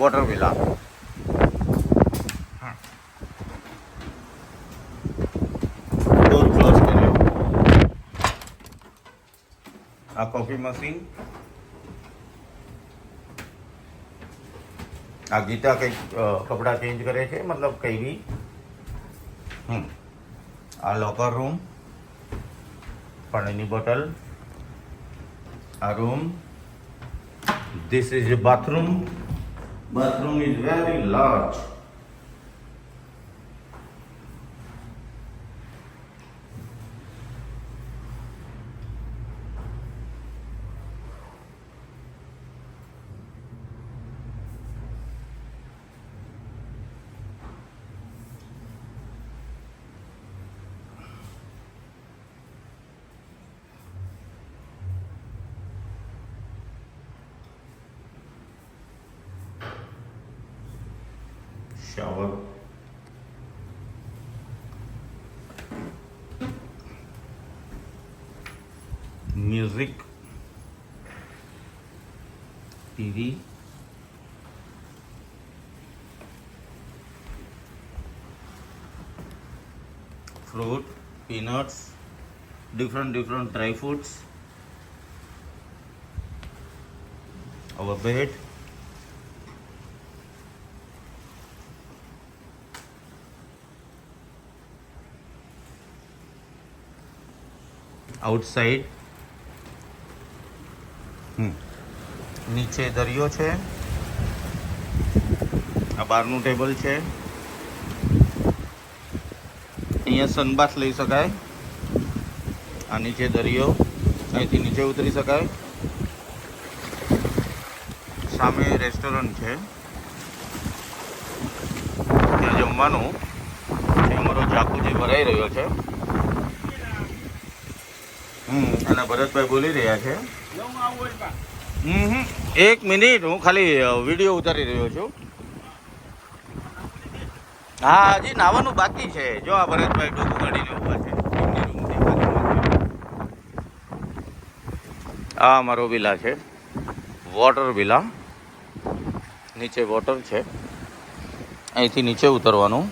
Water villa. Door close કર્યો. આ coffee machine. આ ગીતા કંઈક કપડાં ચેન્જ કરે છે, મતલબ કઈ બી. આ લોકર રૂમ, પાણીની બોટલ. આ room. This is a bathroom. Bathroom is very large. Shower. Music. TV. Fruit, peanuts, different dry foods. Our bed. Outside. નીચે દરિયો છે. આ બહારનું ટેબલ છે. અહીંયા સનબાથ લઈ શકાય. આ નીચે દરિયો, અહીંથી નીચે ઉતરી શકાય. સામે રેસ્ટોરન્ટ છે, ત્યાં જમવાનું. અમારો જાકુજી ભરાઈ રહ્યો છે. અને ભરતભાઈ બોલી રહ્યા છે. 1 મિનિટ, હું ખાલી વિડીયો ઉતારી રહ્યો છું. હા, હજી નાવાનું બાકી છે. જો આ ભરતભાઈ ડોકું કાઢીને ઊભા છે. આ અમારો વિલા છે, વોટર વિલા. નીચે વોટર છે, અહીંથી નીચે ઉતરવાનું.